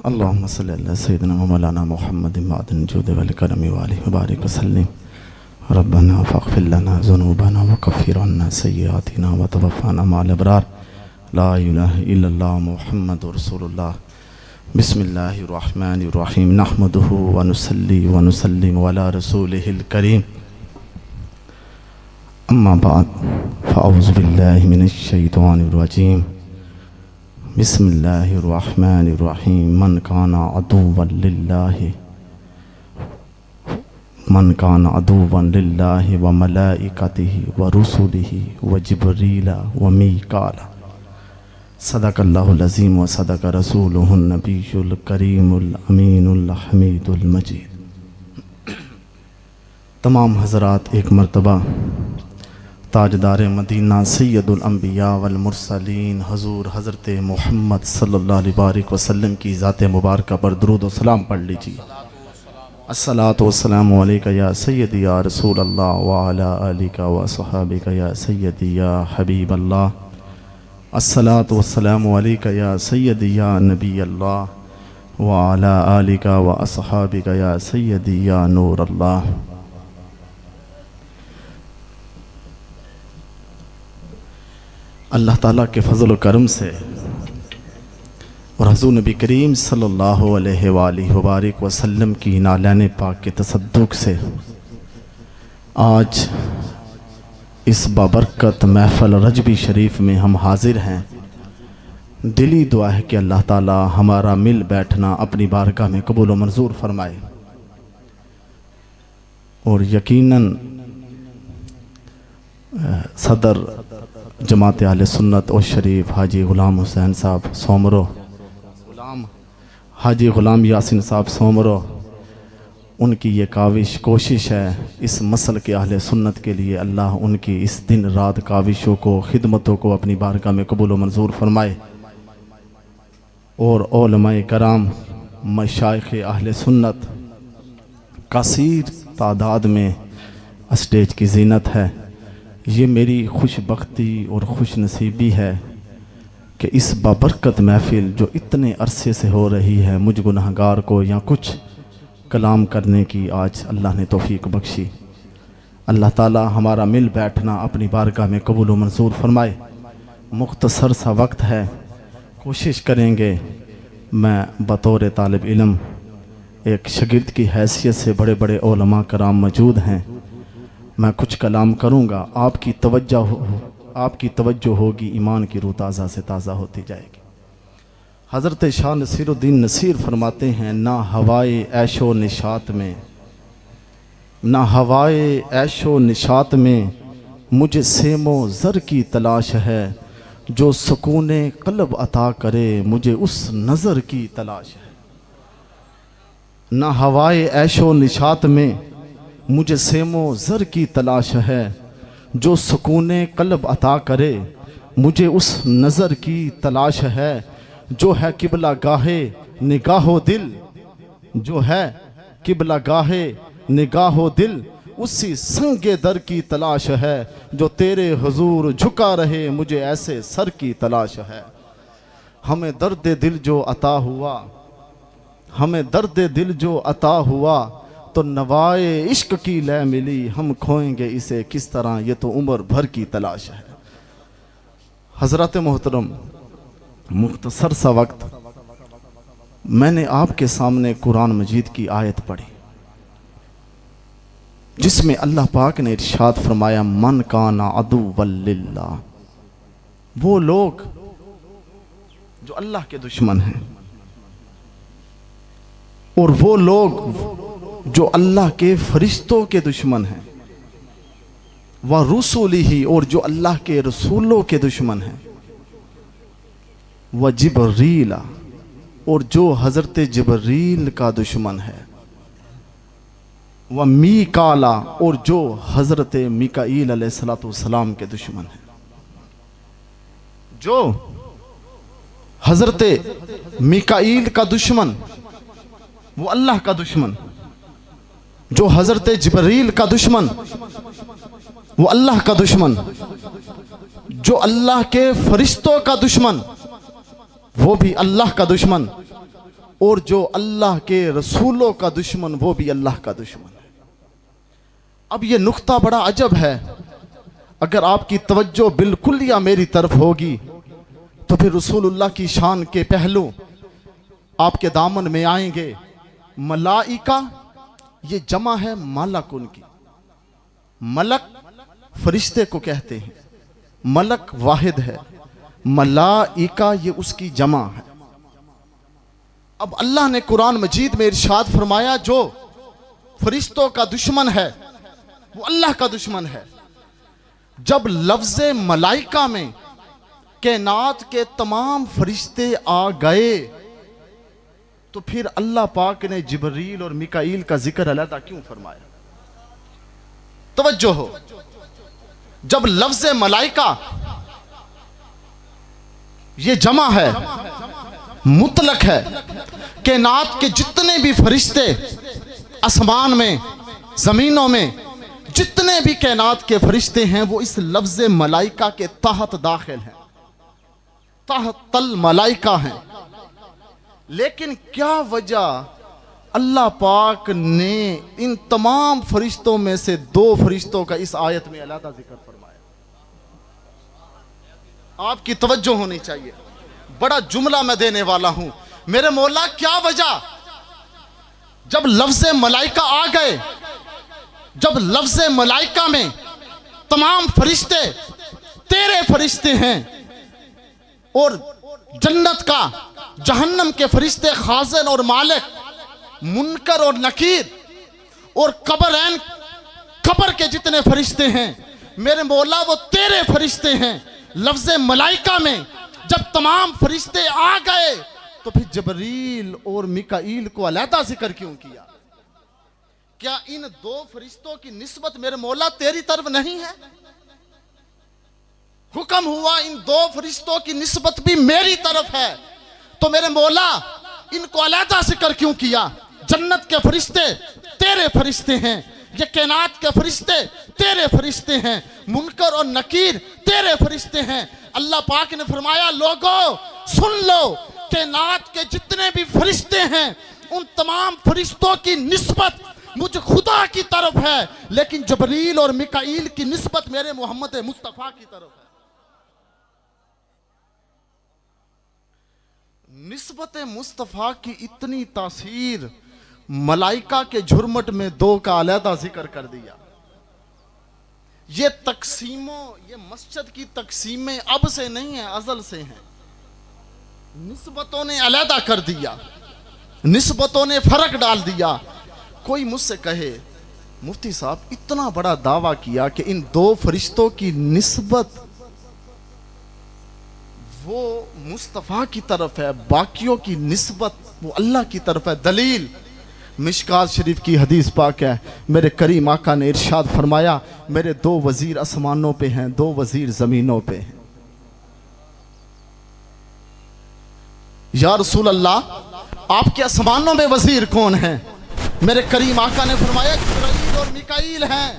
अल्लाहुम्मा सल्लि अला सय्यिदिना व मौलाना मुहम्मद मादन जुद वल करम व आलिहि व बारिक व सल्लिम। रब्बना फ़ग़फ़िर लना ज़ुनूबना व कफ़्फ़िर अन्ना सय्यिआतिना व तवफ़्फ़ना मअल अबरार। ला इलाहा इल्लल्लाह मुहम्मदुर रसूलुल्लाह। बिस्मिल्लाहिर रहमानिर रहीम। नहमदुहु व नुसल्ली व नुसल्लिमु अला रसूलिहिल करीम। अम्मा बाद फ़अऊज़ु बिल्लाहि मिनश शैतानिर रजीम। बिस्मिल्लाहिर्रहमानिर्रहीम। मन काना अदुव्वन लिल्लाहि व मलाइकतिहि व रुसुलिहि व जिब्रीला व मीकाला। सदक़ल्लाहुल अज़ीम व सदक़ रसूलुहुन नबियुल करीमुल अमीनुल हमीदुल मजीद। तमाम हज़रात एक मरतबा ताजदार मदीना सैयदुल अंबिया वल मुरसलीन हजूर हज़रत मोहम्मद सल्लल्लाहु अलैहि वसल्लम की ज़ात मुबारका पर दुरूद व सलाम पढ़ लीजिए। अस्सलातु वस्सलामु अलैका या सय्यदी या रसूल अल्लाह व अला आलिका व अस्हाबिका या सय्यदी या हबीब अल्लाह। अस्सलातु वस्सलामु अलैका या सय्यदी या नबी अल्लाह व अला आलिका व अस्हाबिका या सय्यदी या नूर अल्लाह। अल्लाह ताला के फ़ज़ल व करम से और हुज़ूर नबी करीम सल्लल्लाहु अलैहि वसल्लम की नालान पाक के तसद्दुक़ से आज इस बाबरकत महफ़ल रजबी शरीफ में हम हाजिर हैं। दिली दुआ है कि अल्लाह ताला हमारा मिल बैठना अपनी बारगाह में कबूल व मंजूर फरमाए। और यकीनन सदर जमात अहले सुन्नत और शरीफ हाजी ग़ुलाम हुसैन साहब सोमरो, हाजी ग़ुलाम यासिन साहब सोमरो, उनकी ये काविश कोशिश है इस मसल के अहले सुन्नत के लिए। अल्लाह उनकी इस दिन रात काविशों को खिदमतों को अपनी बारगाह में कबूल व मंजूर फरमाए। और उलमाए कराम मशाइख़ अहले सुन्नत कसीर तादाद में स्टेज की ज़ीनत है। ये मेरी खुशबख्ती और खुश नसीबी है कि इस बाबरकत महफ़िल जो इतने अरसे से हो रही है, मुझ गुनहगार को यहाँ कुछ कलाम करने की आज अल्लाह ने तौफ़ीक बख्शी। अल्लाह ताला हमारा मिल बैठना अपनी बारगाह में कबूल व मंजूर फरमाए। मुख्तसर सा वक्त है, कोशिश करेंगे। मैं बतौर तालिब इल्म एक शागिर्द की हैसियत से बड़े बड़े उलमा कराम मौजूद हैं, मैं कुछ कलाम करूँगा। आपकी तवज्जो होगी, ईमान की रूह ताज़ा से ताज़ा होती जाएगी। हज़रत शाह नसीरुद्दीन नसीर फरमाते हैं, ना हवाए ऐशो निशात में, ना हवाए ऐशो निशात में मुझे सेमो ज़र की तलाश है। जो सुकूने क़ल्ब अता करे मुझे उस नज़र की तलाश है। ना हवाए ऐशो निशात में मुझे सेमो ज़र की तलाश है। जो सुकूने क़ल्ब अता करे मुझे उस नज़र की तलाश है। जो है किबला गाहे निगाहो दिल, जो है किबला गाहे निगाहो दिल, उसी संगे दर की तलाश है। जो तेरे हुजूर झुका रहे मुझे ऐसे सर की तलाश है। हमें दर्द दिल जो अता हुआ, हमें दर्द दिल जो अता हुआ, तो नवाए इश्क की लय मिली। हम खोएंगे इसे किस तरह, ये तो उम्र भर की तलाश है। हज़रत मोहतरम, मुख्तसर सा वक्त, मैंने आपके सामने कुरान मजीद की आयत पढ़ी जिसमें अल्लाह पाक ने इरशाद फरमाया, मन काना अदुव्वन लिल्लाह। वो लोग जो अल्लाह के दुश्मन हैं और वो लोग जो अल्लाह के फरिश्तों के दुश्मन हैं, व रुसूलिही, और जो अल्लाह के रसूलों के दुश्मन हैं, व जिब्रीला, और जो हज़रत जिब्रील का दुश्मन है, व मीकाला, और जो हज़रत मीकाईल अलैहिस्सलाम के दुश्मन है। जो हज़रत मीकाईल का दुश्मन वो अल्लाह का दुश्मन, जो हज़रत जिब्रील का दुश्मन वो अल्लाह का दुश्मन, जो अल्लाह के फरिश्तों का दुश्मन वो भी अल्लाह का दुश्मन, और जो अल्लाह के रसूलों का दुश्मन वो भी अल्लाह का दुश्मन है। अब ये नुक्ता बड़ा अजब है, अगर आपकी तवज्जो बिल्कुल या मेरी तरफ होगी तो फिर रसूलुल्लाह की शान के पहलू आपके दामन में आएंगे। मलाइका ये जमा है मलक उनकी, मलक फरिश्ते को कहते हैं, मलक वाहिद है, मलाइका ये उसकी जमा है। अब अल्लाह ने कुरान मजीद में इरशाद फरमाया जो फरिश्तों का दुश्मन है वो अल्लाह का दुश्मन है। जब लफ्ज़े मलाइका में कायनात के तमाम फरिश्ते आ गए तो फिर अल्लाह पाक ने जिब्रील और मिकाईल का जिक्र अलहदा क्यों फरमाया? तवज्जो हो, जब लफ्ज़े मलाइका ये जमा है, मुतलक है, कायनात के जितने भी फरिश्ते आसमान में जमीनों में जितने भी कायनात के फरिश्ते हैं वो इस लफ्ज़े मलाइका के तहत दाखिल हैं, तहतल मलाइका हैं। लेकिन क्या वजह अल्लाह पाक ने इन तमाम फरिश्तों में से दो फरिश्तों का इस आयत में अलहदा जिक्र फरमाया? आपकी तवज्जो होनी चाहिए, बड़ा जुमला मैं देने वाला हूं। मेरे मौला क्या वजह, जब लफ्ज़े मलाइका आ गए, जब लफ्ज़े मलाइका में तमाम फरिश्ते तेरे फरिश्ते हैं और जन्नत का जहन्नम के फरिश्ते खाज़िन और मालिक, मुनकर और नकीर और कब्रैन कब्र के जितने फरिश्ते हैं मेरे मौला वो तेरे फरिश्ते हैं। लफ्ज़े मलाइका में जब तमाम फरिश्ते आ गए तो फिर जिब्रील और मिकाईल को अलहदा जिक्र क्यों किया? क्या इन दो फरिश्तों की निस्बत मेरे मौला तेरी तरफ नहीं है? हुक्म हुआ इन दो फरिश्तों की निस्बत भी मेरी तरफ है, तो मेरे मौला इनको अलहदा जिक्र क्यों किया? जन्नत के फरिश्ते तेरे फरिश्ते हैं, ये कायनात के फरिश्ते तेरे फरिश्ते हैं, मुनकर और नकीर तेरे फरिश्ते हैं। अल्लाह पाक ने फरमाया लोगों सुन लो, कायनात के जितने भी फरिश्ते हैं उन तमाम फरिश्तों की निस्बत मुझ खुदा की तरफ है, लेकिन जिब्रील और मिकाईल की निस्बत मेरे मोहम्मद मुस्तफ़ा की तरफ है। निस्बत मुस्तफ़ा की इतनी तासीर, मलाइका के झुरमट में दो का अलहदा जिक्र कर दिया। ये तकसीमों, ये मस्जिद की तकसीमें अब से नहीं है, अज़ल से हैं। निस्बतों ने अलहदा कर दिया, निस्बतों ने फर्क डाल दिया। कोई मुझसे कहे मुफ्ती साहब इतना बड़ा दावा किया कि इन दो फरिश्तों की निस्बत वो मुस्तफ़ा की तरफ है, बाकियों की निस्बत वो अल्लाह की तरफ है। दलील मिशकात शरीफ की हदीस पाक है, मेरे करीम आका ने इरशाद फरमाया मेरे दो वजीर आसमानों पे हैं, दो वजीर ज़मीनों पे हैं। या रसूल अल्लाह आपके आसमानों में वजीर कौन है? मेरे करीम आका ने फरमाया जिब्रील और मिकाईल हैं।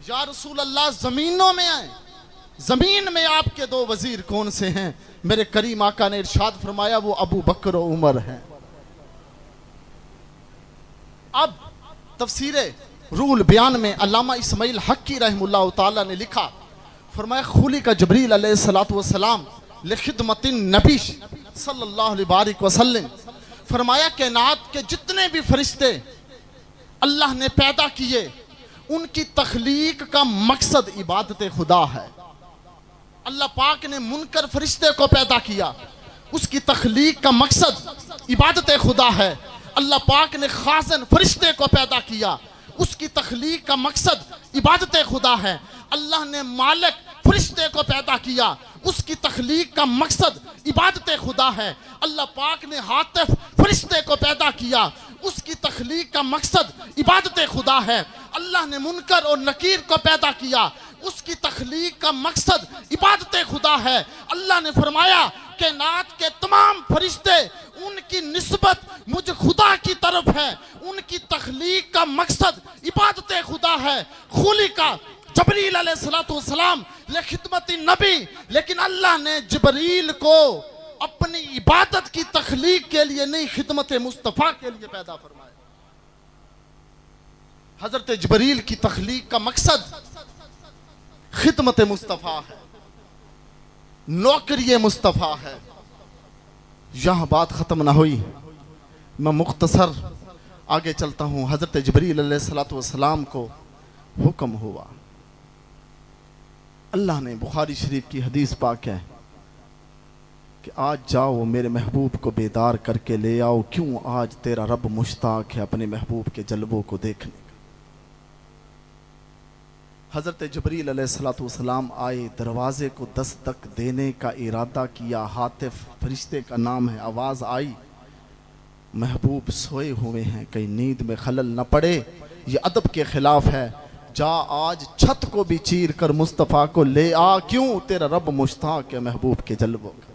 या रसूल अल्लाह ज़मीनों में आए, ज़मीन में आपके दो वजीर कौन से हैं? मेरे करीम आका ने इरशाद फरमाया वो अबू बकर और उमर हैं। अब तफसीरे रूल बयान में अल्लामा इस्माइल हक्की रहमुल्लाह ताला ने लिखा, फरमाया खुली का जिब्रील अलैहिस्सलातु वस्सलाम लिखिदमतिन नबी सल्लल्लाहु अलैहि वसल्लम। फरमाया कायनात के जितने भी फरिश्ते अल्लाह ने पैदा किए उनकी तख्लीक का मकसद इबादत खुदा है। अल्लाह पाक ने मुनकर फरिश्ते को पैदा किया, उसकी तख्लीक का मकसद इबादत खुदा है। अल्लाह पाक ने खाज़िन फरिश्ते को पैदा किया, उसकी तख्लीक का मकसद इबादत खुदा है। अल्लाह ने मालिक फरिश्ते को पैदा किया, उसकी तख्लीक का मकसद इबादत खुदा है। अल्लाह पाक ने हातिफ फरिश्ते को पैदा किया, उसकी तख्लीक का मकसद इबादत खुदा है। अल्लाह ने मुनकर और नकीर को पैदा किया, उसकी तख्लीक का मकसद इबादत खुदा है। अल्लाह ने फरमाया कायनात के तमाम फरिश्ते उनकी निस्बत मुझ खुदा की तरफ है, उनकी तख्लीक का मकसद इबादत खुदा है। खुली का जिब्रील अलैहिस्सलातु वस्सलाम ले खिदमती नबी, लेकिन अल्लाह ने जिब्रील को अपनी इबादत की तख्लीक के लिए नहीं, खिदमत मुस्तफ़ा के लिए पैदा फरमाया। हजरत जबरील की तख्लीक का मकसद खिदमत मुस्तफ़ा है, नौकरी मुस्तफ़ा है। यहां बात खत्म ना हुई, मैं मुख्तसर आगे चलता हूं। हजरत जबरील अलैहिस्सलाम को हुक्म हुआ, अल्लाह ने, बुखारी शरीफ की हदीस पाक है कि आज जाओ मेरे महबूब को बेदार करके ले आओ। क्यों? आज तेरा रब मुश्ताक है अपने महबूब के जलवों को देखने का। हज़रत जबरील अलैहिस्सलाम आए, दरवाज़े को दस्तक देने का इरादा किया। हातिफ फरिश्ते का नाम है। आवाज़ आई, महबूब सोए हुए हैं, कहीं नींद में खलल न पड़े, ये अदब के खिलाफ है। जा आज छत को भी चीर कर मुस्तफ़ा को ले आ। क्यों? तेरा रब मुश्ताक है महबूब के जलवों का।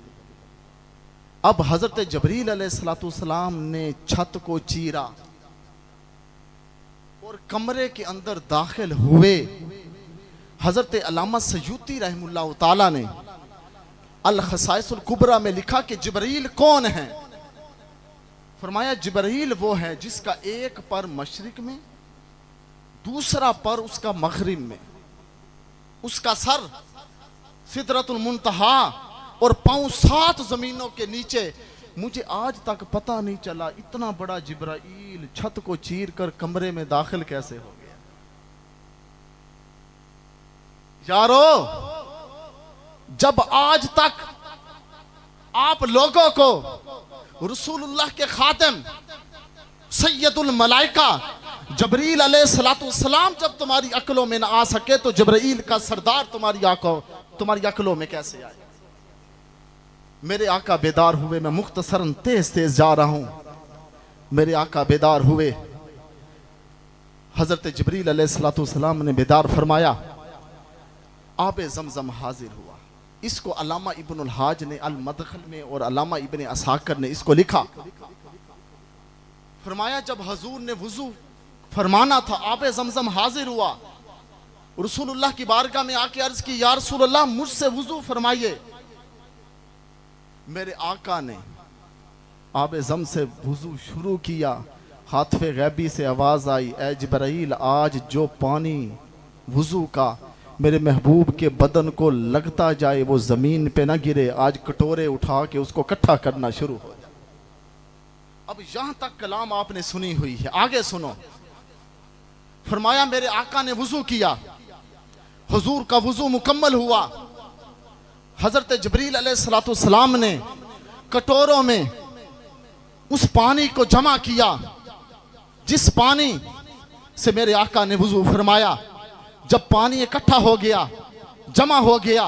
अब हज़रत जबरील अलैहिस्सलाम ने छत को चीरा और कमरे के अंदर दाखिल हुए। हज़रत अल्लामा सयूती रहमुल्लाह ताला ने अल खसाइसुल कुबरा में लिखा कि जिब्रील कौन है? फरमाया जिब्रील वो है जिसका एक पर मशरिक में, दूसरा पर उसका मगरिब में, उसका सर सिदरतुल मुंतहा और पांव 7 जमीनों के नीचे। मुझे आज तक पता नहीं चला इतना बड़ा जिब्राइल छत को चीर कर कमरे में दाखिल कैसे हो गया। यारो, जब आज तक आप लोगों को रसूलुल्लाह के खातिम सैयदुल मलाइका जबरील अलैहिस्सलाम जब तुम्हारी अक्लों में ना आ सके, तो जबरील का सरदार तुम्हारी अक्लों में कैसे आए? मेरे आका बेदार हुए। मैं मुख्तसरन तेज तेज जा रहा हूं। मेरे आका बेदार हुए। हजरत जिब्रील अलैहिस्सलाम ने बेदार फरमाया, आबे ज़मज़म हाजिर हुआ। इसको अल्लामा इब्नुल हाज ने अल मदखल में और अल्लामा इब्ने असाकिर ने इसको लिखा। फरमाया जब हजूर ने वुजू फरमाना था, आबे ज़मज़म हाजिर हुआ। रसूलुल्लाह की बारगाह में आके अर्ज की, या रसूलुल्लाह मुझसे वुजू फरमाइए। मेरे आका ने आबे ज़म से वुजू शुरू किया। हाथफे गैबी से आवाज़ आई, ए जिब्राइल, आज जो पानी वुजू का मेरे महबूब के बदन को लगता जाए वो ज़मीन पे ना गिरे। आज कटोरे उठा के उसको इकट्ठा करना शुरू हो जाए। अब यहां तक कलाम आपने सुनी हुई है, आगे सुनो। फरमाया मेरे आका ने वुजू किया, हुजूर का वुजू मुकम्मल हुआ। हजरत जबरील अलैहिस्सलाम ने कटोरों में उस पानी को जमा किया जिस पानी से मेरे आका ने वुजू फरमाया। जब पानी इकट्ठा हो गया, जमा हो गया,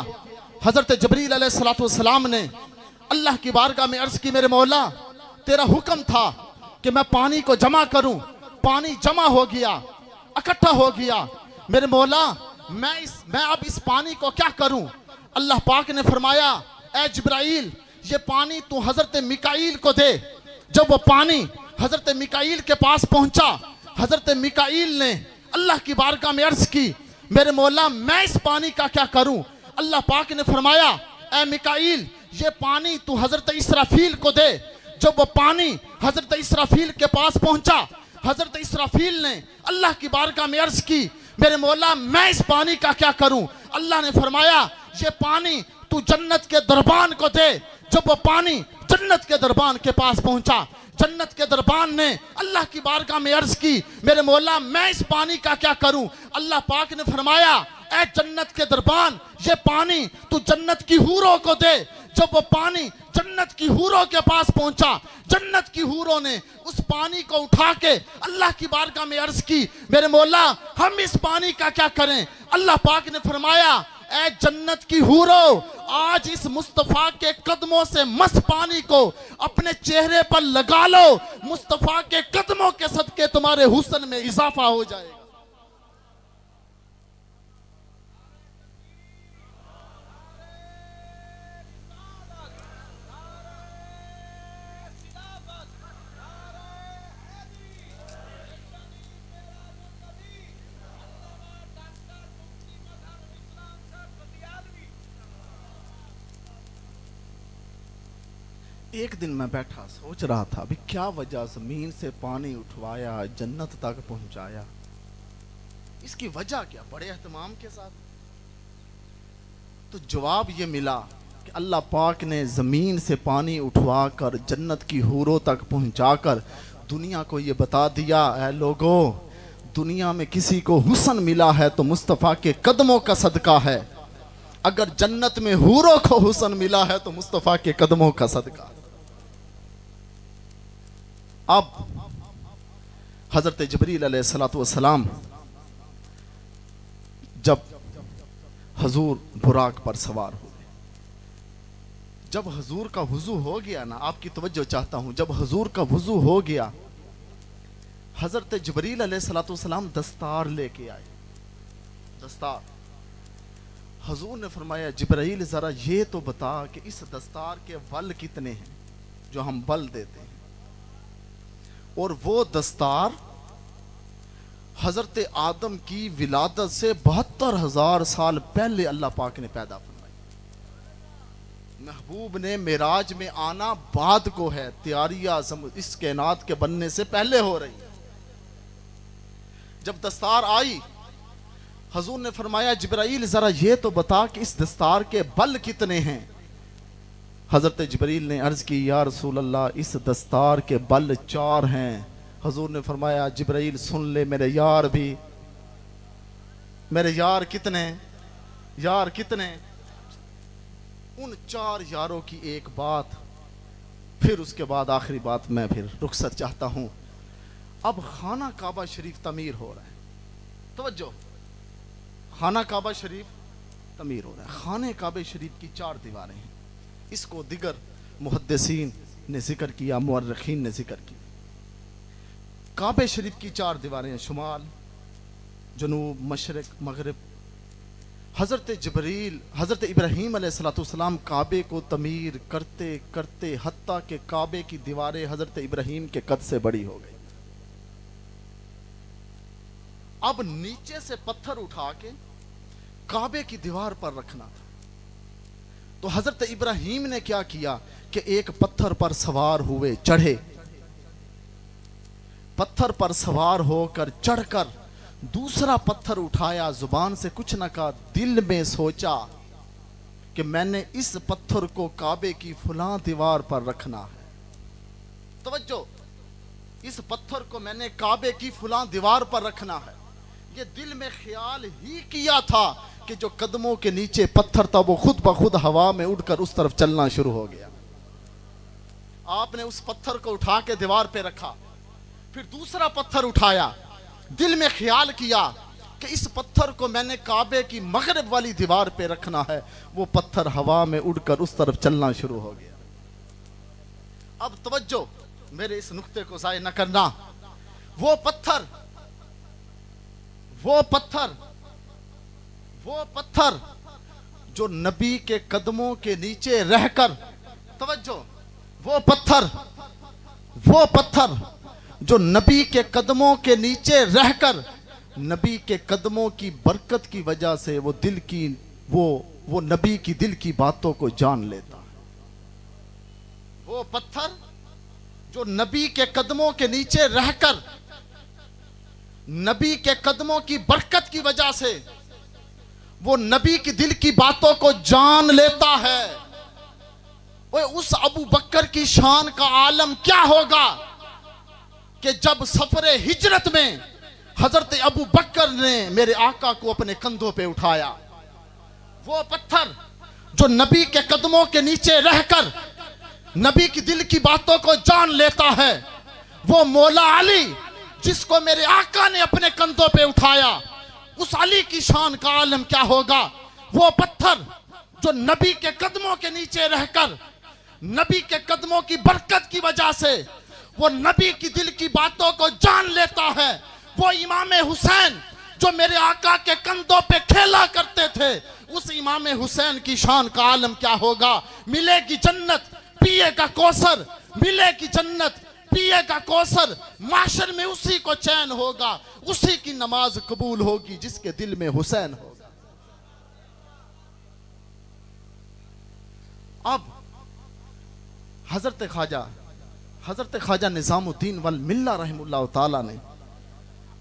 हजरत जबरील अलैहिस्सलाम ने अल्लाह की बारगाह में अर्ज की, मेरे मौला, तेरा हुक्म था कि मैं पानी को जमा करूं। पानी जमा हो गया, इकट्ठा हो गया। मेरे मौला, मैं अब इस पानी को क्या करूं? अल्लाह पाक ने फरमाया, ए जिब्राइल, ये पानी तू हजरत मिकाईल को दे। जब वो पानी हजरत मिकाईल के पास पहुंचा, हजरत मिकाईल ने अल्लाह की बारगाह में अर्ज की, मेरे मौला, मैं इस पानी का क्या करूं? अल्लाह पाक ने फरमाया, ए मिकाईल, ये पानी तू हजरत इसराफील को दे। जब वो पानी हजरत इसराफील के पास पहुंचा, हजरत इसराफील ने अल्लाह की बारगाह में अर्ज की, मेरे मौला, मैं इस पानी का क्या करूं? अल्लाह ने फरमाया, ये पानी तू जन्नत के दरबान को दे। जब वो पानी जन्नत के दरबान के पास पहुंचा, जन्नत के दरबान ने अल्लाह की बारगाह में अर्ज की, मेरे मौला, मैं इस पानी का क्या करूं? अल्लाह पाक ने फरमाया, ए जन्नत के दरबान, ये पानी तू जन्नत की हूरों को दे। जब वो पानी जन्नत की हूरों के पास पहुंचा, जन्नत की हूरों ने उस पानी को उठा के अल्लाह की बारगाह में अर्ज की, मेरे मौला, हम इस पानी का क्या करें? अल्लाह पाक ने फरमाया, ए जन्नत की हूरों, आज इस मुस्तफ़ा के कदमों से मस्त पानी को अपने चेहरे पर लगा लो। मुस्तफ़ा के कदमों के सदके तुम्हारे हुस्न में इजाफा हो जाएगा। एक दिन मैं बैठा सोच रहा था अभी क्या वजह ज़मीन से पानी उठवाया जन्नत तक पहुंचाया, इसकी वजह क्या? बड़े एहतमाम के साथ तो जवाब ये मिला कि अल्लाह पाक ने ज़मीन से पानी उठवाकर जन्नत की हूरों तक पहुंचाकर दुनिया को ये बता दिया, ऐ लोगों, दुनिया में किसी को हुस्न मिला है तो मुस्तफ़ा के कदमों का सदका है, अगर जन्नत में हूरों को हुस्न मिला है तो मुस्तफ़ा के कदमों का सदका। अब हज़रत जिब्रील अलैहिस्सलातु वस्सलाम जब हजूर बुराक पर सवार हुए, जब हजूर का वुजू हो गया ना, आपकी तवज्जो चाहता हूं, जब हजूर का वुजू हो गया, हजरत जिब्रील अलैहिस्सलातु वस्सलाम दस्तार लेके आए। दस्तार, हजूर ने फरमाया, जिब्रील जरा ये तो बता कि इस दस्तार के बल कितने हैं जो हम बल देते हैं। और वो दस्तार हजरत आदम की विलादत से 72,000 साल पहले अल्लाह पाक ने पैदा फरमाई। महबूब ने मेराज में आना बाद को है, तैयारियां इस कायनात के बनने से पहले हो रही है। जब दस्तार आई, हजूर ने फरमाया, जिब्राइल जरा ये तो बता कि इस दस्तार के बल कितने हैं। हजरत जिब्रील ने अर्ज की, या रसूल अल्लाह, इस दस्तार के बल 4 हैं। हजूर ने फरमाया, जिब्राइल सुन ले मेरे यार भी, मेरे यार कितने, यार कितने? उन 4 यारों की एक बात, फिर उसके बाद आखिरी बात मैं फिर रुखसत चाहता हूं। अब खाना काबा शरीफ तमीर हो रहा है, तवज्जो, खाना काबा शरीफ तमीर हो रहा है। खाने काबे शरीफ की 4 दीवारें हैं, इसको दिगर मुहद्दिसीन ने जिक्र किया, मुअर्रिखीन ने जिक्र किया। काबे शरीफ की 4 दीवारें हैं, शुमाल, जनूब, मशरिक, मगरिब। हज़रत जिब्रील, हज़रत इब्राहीम अलैहिस्सलाम काबे को तमीर करते करते हत्ता के काबे की दीवारें हज़रत इब्राहीम के कद से बड़ी हो गई। अब नीचे से पत्थर उठा के काबे की दीवार पर रखना था। तो हजरत इब्राहीम ने क्या किया कि एक पत्थर पर सवार हुए, चढ़े, पत्थर पर सवार होकर चढ़कर दूसरा पत्थर उठाया, जुबान से कुछ न कहा, दिल में सोचा कि मैंने इस पत्थर को काबे की फलां दीवार पर रखना है। तवज्जो, इस पत्थर को मैंने काबे की फलां दीवार पर रखना है। ये दिल में ख्याल ही किया था कि जो कदमों के नीचे पत्थर था वो खुद ब खुद हवा में उड़कर उस तरफ चलना शुरू हो गया। आपने उस पत्थर को उठा के दीवार पे रखा, फिर दूसरा पत्थर उठाया, दिल में ख्याल किया कि इस पत्थर को मैंने काबे की मगरिब वाली दीवार पे रखना है। वो पत्थर हवा में उड़कर उस तरफ चलना शुरू हो गया। अब तवज्जो, मेरे इस नुक्ते को ज़ाय न करना। वो पत्थर जो नबी के कदमों के नीचे रहकर, तवज्जो, वो पत्थर जो नबी के कदमों के नीचे रहकर नबी के कदमों की बरकत की वजह से वो दिल की वो नबी की दिल की बातों को जान लेता है। वो पत्थर जो नबी के कदमों के नीचे रहकर नबी के कदमों की बरकत की वजह से वो नबी की दिल की बातों को जान लेता है। वो उस अबू बकर की शान का आलम क्या होगा कि जब सफरे हिजरत में हजरत अबू बकर ने मेरे आका को अपने कंधों पे उठाया। वो पत्थर जो नबी के कदमों के नीचे रहकर नबी की दिल की बातों को जान लेता है, वो मौला अली जिसको मेरे आका ने अपने कंधों पे उठाया, उस अली की शान का आलम क्या होगा। वो पत्थर जो नबी के कदमों के नीचे रहकर नबी के कदमों की बरकत की वजह से वो नबी की दिल की बातों को जान लेता है। वो इमाम हुसैन जो मेरे आका के कंधों पे खेला करते थे, उस इमाम हुसैन की शान का आलम क्या होगा। मिलेगी जन्नत पिएगा कौसर, मिलेगी जन्नत पिएगा कौसर, माशर में उसी को चैन होगा, उसी की नमाज कबूल होगी जिसके दिल में हुसैन होगा। अब हज़रत ख्वाजा निज़ामुद्दीन वल मिल्ला रहमुल्लाह ताला ने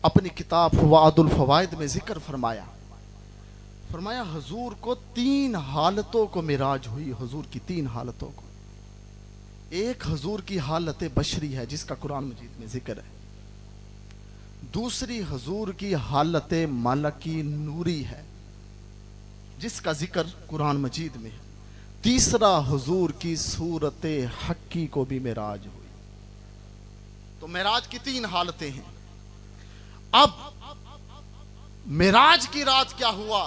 अपनी किताब फवादुल फवाइद में जिक्र फरमाया हुजूर को 3 हालतों को मिराज हुई। हुजूर की 3 हालतों को, एक हुजूर की हालत बशरी है जिसका कुरान मजीद में जिक्र है, दूसरी हुजूर की हालत मलकी नूरी है जिसका जिक्र कुरान मजीद में है, तीसरा हुजूर की सूरत हक्की को भी मिराज हुई। तो मिराज की 3 हालतें हैं। अब मिराज की रात क्या हुआ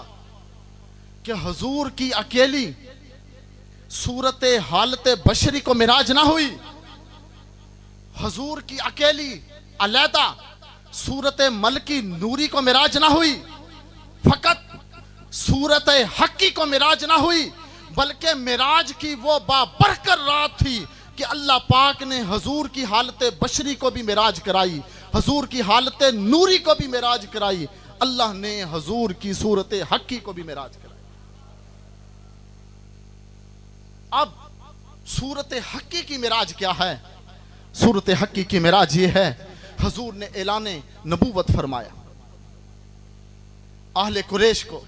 कि हुजूर की अकेली सूरत हालत बशरी को मिराज ना हुई, हुजूर की अकेली अलहदा सूरत मलकी नूरी को मिराज ना हुई, फकत सूरत हक्की को मिराज ना हुई, बल्कि मिराज की वो बाबरकत रात थी कि अल्लाह पाक ने हुजूर की हालत बशरी को भी मिराज कराई, हुजूर की हालत नूरी को भी मिराज कराई, अल्लाह ने हुजूर की सूरत हक्की को भी मिराज कराई। अब सूरत हक्की की मिराज क्या है? सूरत हक्की की मिराज ये है, हुजूर ने ऐलाने नबूवत फरमाया अहले कुरैश को।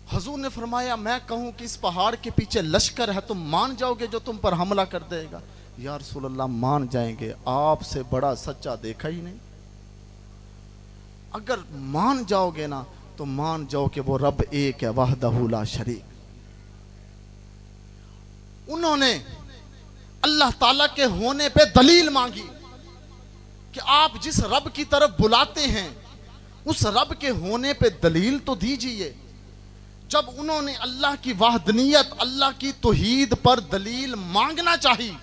हुजूर ने फरमाया मैं कहूं कि इस पहाड़ के पीछे लश्कर है, तुम मान जाओगे जो तुम पर हमला कर देगा? या रसूल अल्लाह मान जाएंगे, आपसे बड़ा सच्चा देखा ही नहीं। अगर मान जाओगे ना तो मान जाओ कि वो रब एक है, वहदहू ला शरीक। उन्होंने अल्लाह ताला के होने पे दलील मांगी कि आप जिस रब की तरफ बुलाते हैं उस रब के होने पे दलील तो दीजिए। जब उन्होंने अल्लाह की वाहदनियत, अल्लाह की तौहीद पर दलील मांगना चाहिए,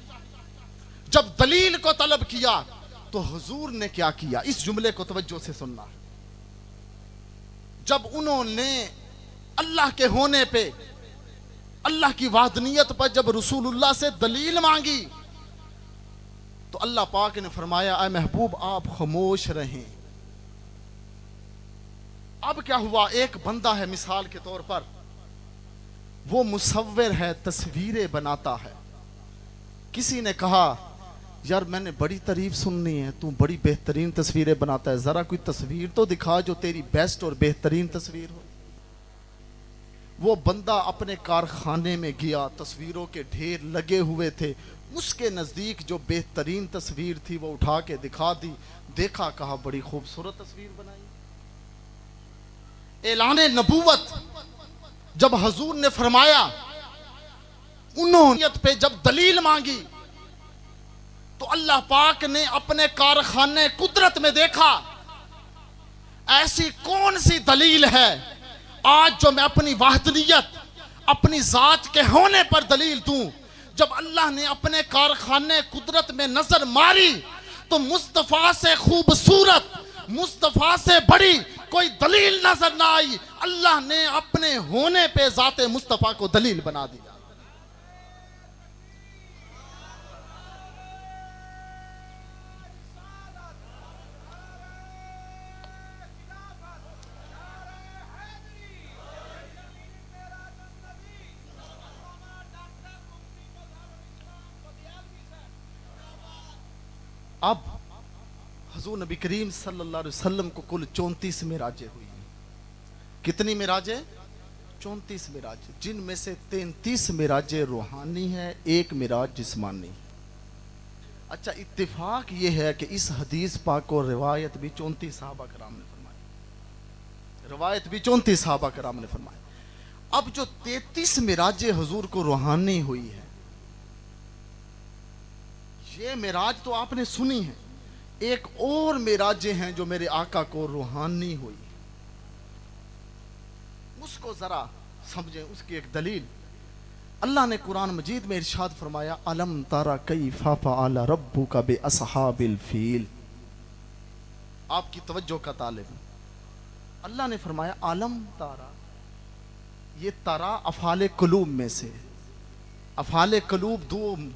जब दलील को तलब किया तो हुजूर ने क्या किया? इस जुमले को तवज्जो से सुनना। जब उन्होंने अल्लाह के होने पे, अल्लाह की वाहदनियत पर जब रसूलुल्लाह से दलील मांगी तो अल्लाह पाक ने फरमाया ऐ महबूब आप खामोश रहें। अब क्या हुआ? एक बंदा है मिसाल के तौर पर, वो मुसव्विर है, तस्वीरें बनाता है। किसी ने कहा यार मैंने बड़ी तारीफ सुननी है, तू बड़ी बेहतरीन तस्वीरें बनाता है, जरा कोई तस्वीर तो दिखा जो तेरी बेस्ट और बेहतरीन तस्वीर हो। वो बंदा अपने कारखाने में गया, तस्वीरों के ढेर लगे हुए थे, उसके नजदीक जो बेहतरीन तस्वीर थी वो उठा के दिखा दी, देखा, कहा बड़ी खूबसूरत तस्वीर बनाई। ऐलाने नबूवत जब हुजूर ने फरमाया, उन्होंने पे जब दलील मांगी तो अल्लाह पाक ने अपने कारखाने कुदरत में देखा ऐसी कौन सी दलील है आज जो मैं अपनी वाहदनियत, अपनी जात के होने पर दलील दूं। जब अल्लाह ने अपने कारखाने कुदरत में नजर मारी तो मुस्तफा से खूबसूरत, मुस्तफा से बड़ी कोई दलील नजर ना आई। अल्लाह ने अपने होने पे जाते मुस्तफा को दलील बना दिया। अब हुजूर नबी करीम सल्लल्लाहु अलैहि वसल्लम को कुल 34 मिराजें हुई। कितनी मिराजें? 34 मिराजें, जिनमें से 33 मिराजें रूहानी है, 1 मिराज जिस्मानी। अच्छा, इत्तेफाक ये है कि इस हदीस पाक और रिवायत भी 34 सहाबा कराम ने फरमाई, रिवायत भी 34 सहाबा कराम ने फरमाई। अब जो 33 मिराजें हुजूर को रूहानी हुई है, ये मिराज तो आपने सुनी है, एक और मिराजें हैं जो मेरे आका को रूहानी हुई, उसको जरा समझें, उसकी एक दलील। अल्लाह ने कुरान मजीद में इरशाद फरमाया अलम तारा कैफा फअल रब्बुका बि अस्हाबिल फील। आपकी तवज्जो का तालिब, अल्लाह ने फरमाया अलम तारा, ये तारा अफाले कुलूब में से, अफाले कलूब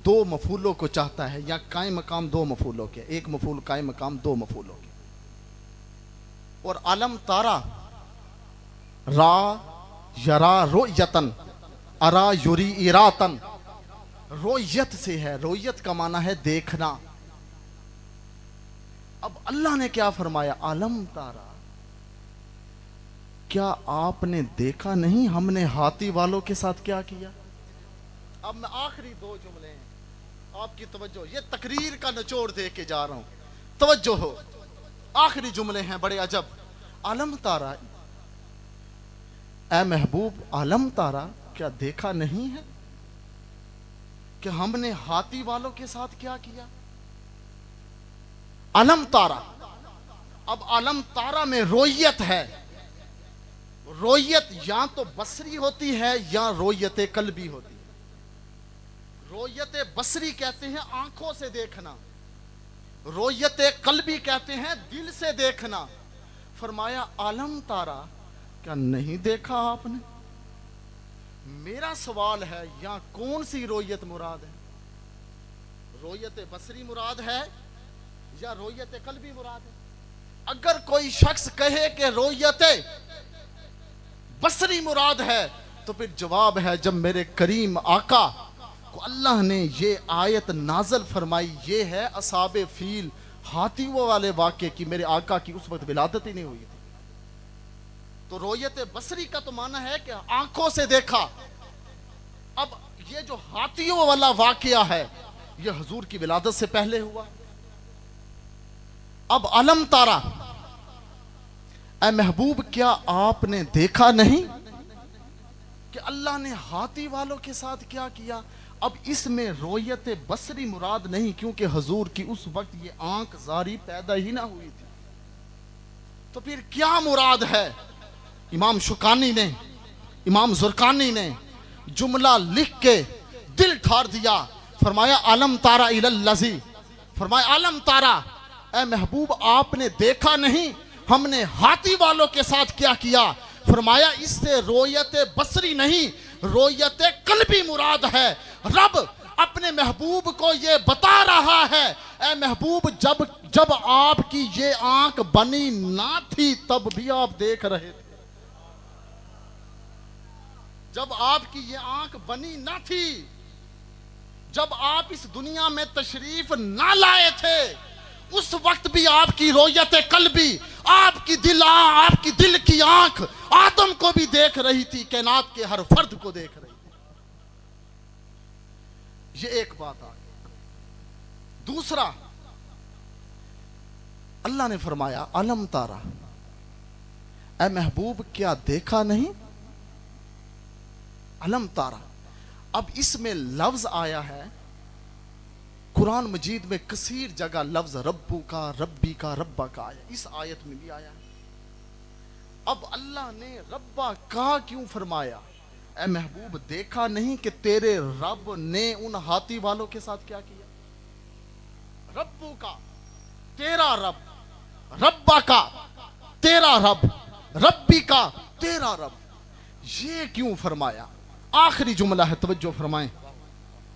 दो मफूलों को चाहता है, या कायम मकाम 2 मफूलों के, एक मफूल कायम मकाम 2 मफूलों के। और अलम तारा रा यरा रोयतन, अरा युरी इरातन, रोयत से है। रोयत का माना है देखना। अब अल्लाह ने क्या फरमाया, आलम तारा, क्या आपने देखा नहीं हमने हाथी वालों के साथ क्या किया। अब मैं आखिरी दो जुमले हैं, आपकी तवज्जो, ये तकरीर का निचोड़ दे के जा रहा हूं, तवज्जो हो। आखिरी जुमले हैं बड़े अजब। आलम तारा, ए महबूब, आलम तारा, क्या देखा नहीं है कि हमने हाथी वालों के साथ क्या किया। आलम तारा, अब आलम तारा में रोयत है। रोयत या तो बसरी होती है या रोयत कल्बी होती है। रोयत बसरी कहते हैं आंखों से देखना, रोयत कल्बी कहते हैं दिल से देखना। फरमाया आलम तारा, क्या नहीं देखा आपने। मेरा सवाल है, यहां कौन सी रोयत मुराद है। रोयत बसरी मुराद है या रोयत कल्बी मुराद है। अगर कोई शख्स कहे कि रोयत बसरी मुराद है तो फिर जवाब है, जब मेरे करीम आका को अल्लाह ने ये आयत नाजल फरमाई, ये है असहाबे फील हाथी वाले वाक़े की, मेरे आका की उस वक्त विलादत ही नहीं हुई थी। तो रोयत बसरी का तो माना है कि आंखों से देखा। अब ये जो हाथियों वाला वाक़या है ये हुजूर की विलादत से पहले हुआ। अब अलम तारा, ऐ महबूब, क्या आपने देखा नहीं कि अल्लाह ने हाथी वालों के साथ क्या किया। अब इसमें रोयत बसरी मुराद नहीं, क्योंकि हुजूर की उस वक्त ये आंख जारी पैदा ही ना हुई थी। तो फिर क्या मुराद है। इमाम शुकानी ने, इमाम जुरकानी ने जुमला लिख के दिल ठार दिया। फरमाया आलम तारा इलल्लज़ी, फरमाया आलम तारा, ऐ महबूब, आपने देखा नहीं हमने हाथी वालों के साथ क्या किया। फरमाया इससे रोयत बसरी नहीं, रोयत कल्बी मुराद है। रब अपने महबूब को ये बता रहा है, ऐ महबूब, जब जब आपकी ये आंख बनी ना थी तब भी आप देख रहे थे। जब आपकी ये आंख बनी ना थी, जब आप इस दुनिया में तशरीफ ना लाए थे, उस वक्त भी आपकी रोयत कल्बी, आपकी दिल की आंख आदम को भी देख रही थी, कायनात के हर फर्द को देख रही थी। ये एक बात आ गई। दूसरा, अल्लाह ने फरमाया अलम तारा, ऐ महबूब, क्या देखा नहीं। अलम तारा, अब इसमें लफ्ज आया है कुरान मजीद में कसीर जगह लफ्ज रब्बू का, रब्बी का, रब्बा का आया, इस आयत में भी आया है। अब अल्लाह ने रब्बा का क्यों फरमाया। ऐ महबूब, देखा नहीं कि तेरे रब ने उन हाथी वालों के साथ क्या किया। रब्बू का तेरा रब, रब्बा का तेरा रब, रब्बी का तेरा रब, ये क्यों फरमाया। आखिरी जुमला है, तवज्जो फरमाएं,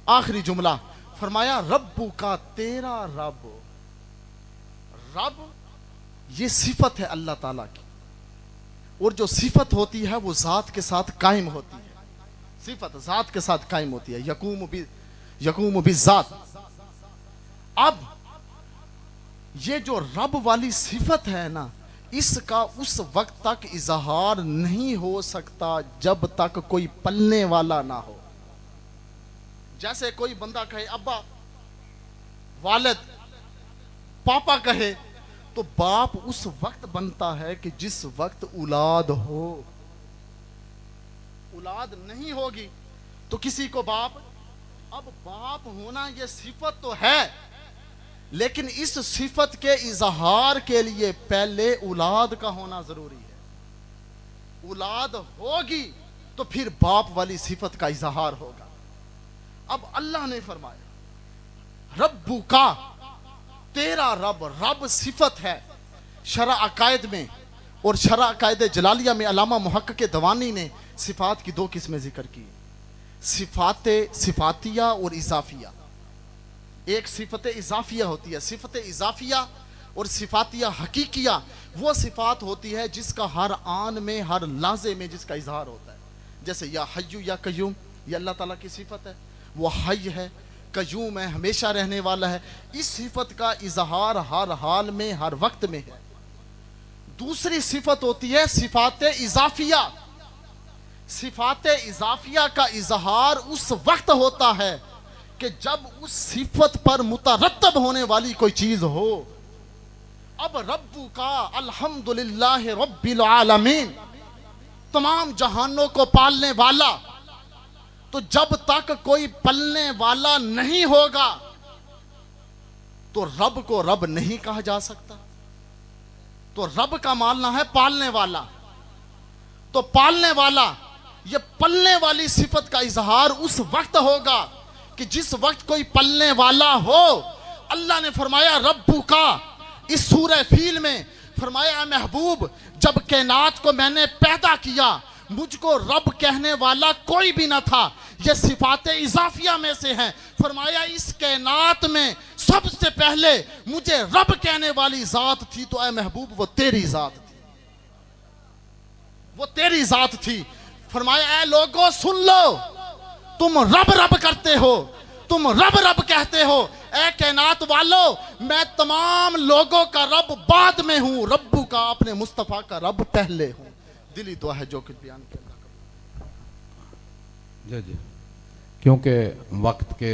आखिरी जुमला फरमाया रब्बू का तेरा रब। रब ये सिफत है अल्लाह ताला की, और जो सिफत होती है वो जात के साथ कायम होती है। सिफत जात के साथ कायम होती है, यकूम भी जात। अब ये जो रब वाली सिफत है ना, इसका उस वक्त तक इजहार नहीं हो सकता जब तक कोई पलने वाला ना हो। जैसे कोई बंदा कहे अब्बा, वालिद, पापा कहे, तो बाप उस वक्त बनता है कि जिस वक्त औलाद हो। औलाद नहीं होगी तो किसी को बाप। अब बाप होना यह सिफत तो है, लेकिन इस सिफत के इजहार के लिए पहले औलाद का होना जरूरी है। औलाद होगी तो फिर बाप वाली सिफत का इजहार होगा। अब अल्लाह ने फरमाया रब्बू का तेरा रब, रब सिफत है। शरा अकायद में और शरा अकायद जलालिया में अल्लामा मुहक्किक दवानी ने सिफात की दो किस्में जिक्र की, सिफातिया और इजाफिया। एक सिफत इजाफिया होती है, सिफत इजाफिया और सिफातिया हकीकिया वो सिफात होती है जिसका हर आन में, हर लाजे में जिसका इजहार होता है। जैसे या हय्यू या कय्यूम, ये अल्लाह ताला की सिफत है। वो हय है, कयूम है, हमेशा रहने वाला है। इस सिफत का इजहार हर हाल में, हर वक्त में है। दूसरी सिफत होती है सिफात इजाफिया। सिफात इजाफिया का इजहार उस वक्त होता है कि जब उस सिफत पर मुतरत्तब होने वाली कोई चीज हो। अब रब्बू का अल्हम्दुलिल्लाह रब्बिल आलमीन, तमाम जहानों को पालने वाला, तो जब तक कोई पलने वाला नहीं होगा तो रब को रब नहीं कहा जा सकता। तो रब का मानना है पालने वाला। तो पालने वाला, ये पलने वाली सिफत का इजहार उस वक्त होगा कि जिस वक्त कोई पलने वाला हो। अल्लाह ने फरमाया रब्बू का, इस सूरह फील में फरमाया महबूब, जब कायनात को मैंने पैदा किया मुझको रब कहने वाला कोई भी ना था। ये सिफात इजाफिया में से हैं। फरमाया इस कायनात में सबसे पहले मुझे रब कहने वाली जात थी, तो ऐ महबूब वो तेरी जात थी, वो तेरी जात थी। फरमाया ऐ लोगों सुन लो, तुम रब रब करते हो, तुम रब रब कहते हो, ऐ कायनात वालों मैं तमाम लोगों का रब बाद में हूं, रब्बू का अपने मुस्तफा का रब पहले हूं। दिली दुआ है जो कुछ बयान किया। जी जी, क्योंकि वक्त के